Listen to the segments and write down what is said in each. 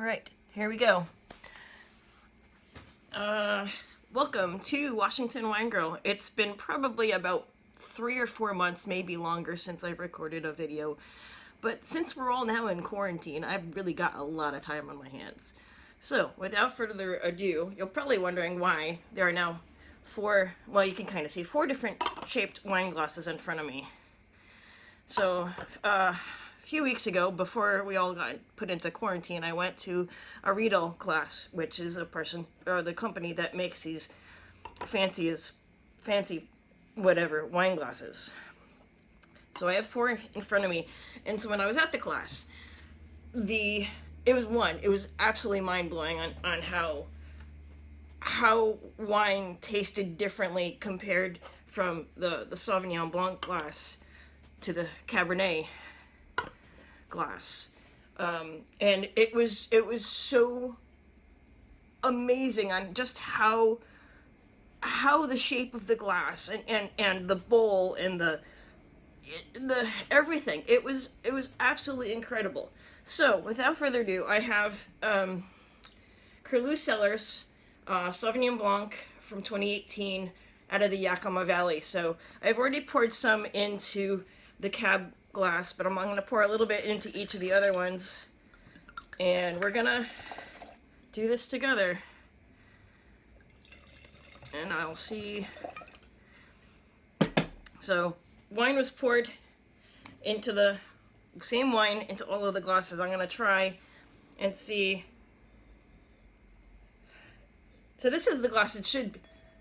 Alright, here we go. Welcome to Washington Winegirl. It's been probably about 3 or 4 months, maybe longer, since I've recorded a video. But since we're all now in quarantine, I've really got a lot of time on my hands. So, without further ado, you're probably wondering why there are now you can kind of see 4 different shaped wine glasses in front of me. So, a few weeks ago, before we all got put into quarantine, I went to a Riedel class, which is the company that makes these fancy whatever wine glasses. So I have 4 in front of me, and so when I was at the class, it was absolutely mind-blowing on how wine tasted differently compared from the Sauvignon Blanc glass to the Cabernet glass. And it was so amazing on just how the shape of the glass and the bowl and the everything, it was absolutely incredible. So without further ado, I have Kerloo Cellars Sauvignon Blanc from 2018 out of the Yakima Valley. So I've already poured some into the Cab glass, but I'm going to pour a little bit into each of the other ones, and we're gonna do this together, and I'll see. So wine was poured into the same wine into all of the glasses. I'm gonna try and see. So this is the glass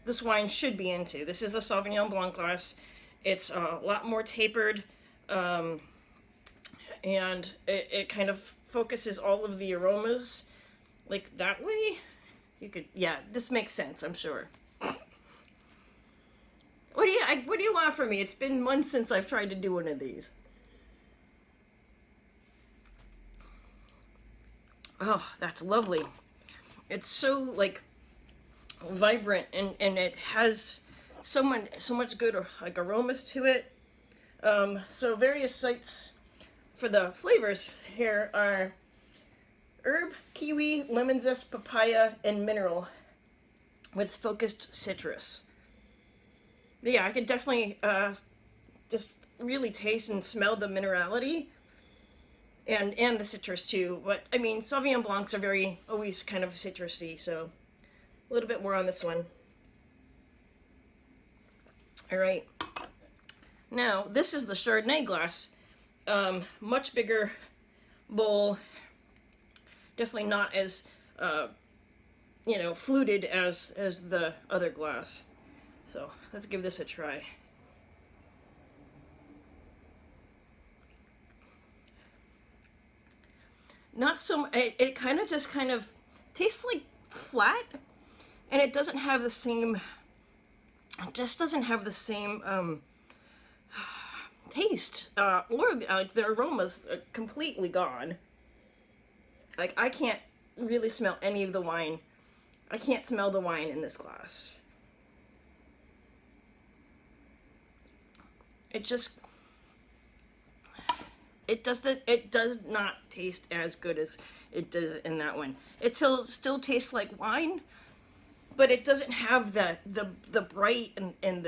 this wine should be into. This is the Sauvignon Blanc glass. It's a lot more tapered, and it kind of focuses all of the aromas like that way. Yeah, this makes sense, I'm sure. What do you want from me? It's been months since I've tried to do one of these. Oh, that's lovely. It's so like vibrant, and it has so much good aromas to it. So various sites for the flavors here are herb, kiwi, lemon zest, papaya, and mineral with focused citrus. But yeah, I could definitely just really taste and smell the minerality and the citrus too. But I mean, Sauvignon Blancs are always kind of citrusy, so a little bit more on this one. All right. Now, this is the Chardonnay glass. Much bigger bowl. Definitely not as, fluted as the other glass. So, let's give this a try. Not so, it kind of tastes like flat, and it doesn't have the same, taste, or like the aroma's completely gone. Like, I can't really smell any of the wine. I can't smell the wine in this glass. It does not taste as good as it does in that one. It still tastes like wine, but it doesn't have the bright and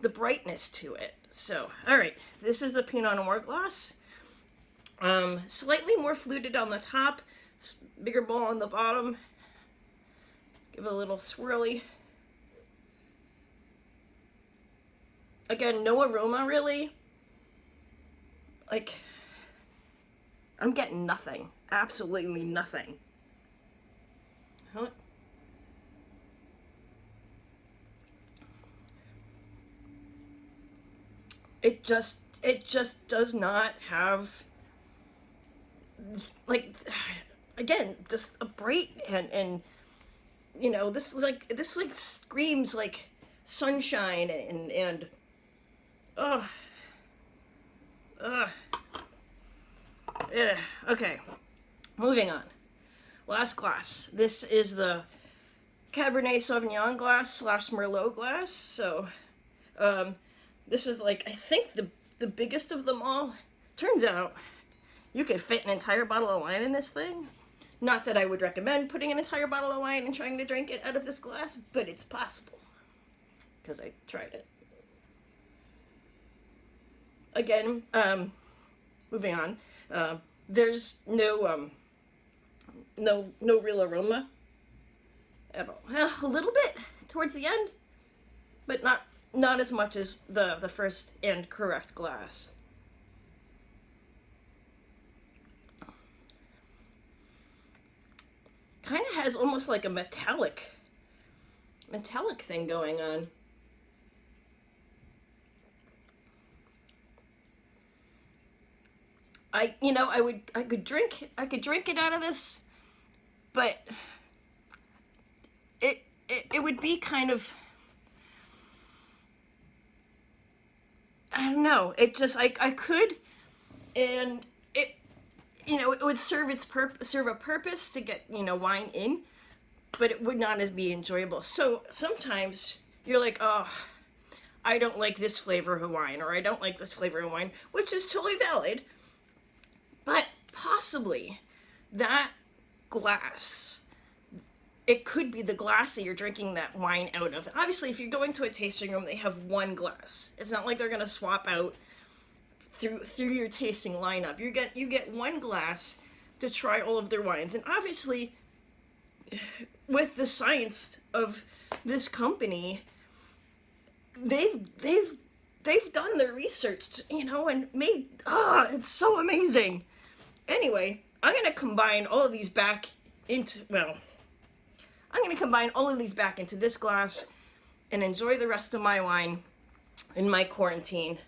the brightness to it. So, alright, this is the Pinot Noir glass. Slightly more fluted on the top, bigger bowl on the bottom. Give it a little swirly. Again, no aroma really. Like, I'm getting nothing. Absolutely nothing. It just does not have, like, again, just a bright and this screams like sunshine and yeah. Okay, moving on. Last glass. This is the Cabernet Sauvignon glass / Merlot glass. So, this is like, I think the biggest of them all. Turns out you could fit an entire bottle of wine in this thing. Not that I would recommend putting an entire bottle of wine and trying to drink it out of this glass, but it's possible. Because I tried it. Again, moving on. There's no real aroma at all. A little bit towards the end, but not as much as the first and correct glass. Kind of has almost like a metallic thing going on. I could drink it out of this, but it would be kind of, I don't know. It just I could, and it would serve a purpose to get wine in, but it would not as be enjoyable. So sometimes you're like, oh, I don't like this flavor of wine, or I don't like this flavor of wine, which is totally valid. But possibly that glass, it could be the glass that you're drinking that wine out of. Obviously, if you're going to a tasting room, they have one glass. It's not like they're going to swap out through your tasting lineup. You get one glass to try all of their wines. And obviously, with the science of this company, they've done their research, and made, it's so amazing. Anyway, I'm going to combine all of these back into this glass and enjoy the rest of my wine in my quarantine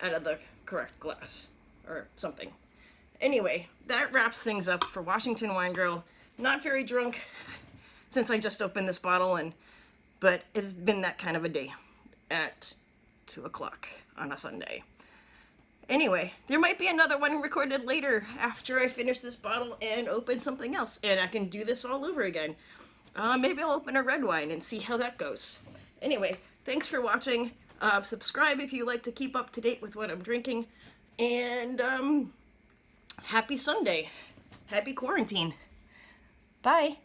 out of the correct glass or something. Anyway, that wraps things up for Washington Wine Girl. Not very drunk since I just opened this bottle, but it's been that kind of a day at 2 o'clock on a Sunday. Anyway, there might be another one recorded later after I finish this bottle and open something else, and I can do this all over again. Maybe I'll open a red wine and see how that goes. Anyway, thanks for watching. Subscribe if you like to keep up to date with what I'm drinking, and happy Sunday. Happy quarantine. Bye.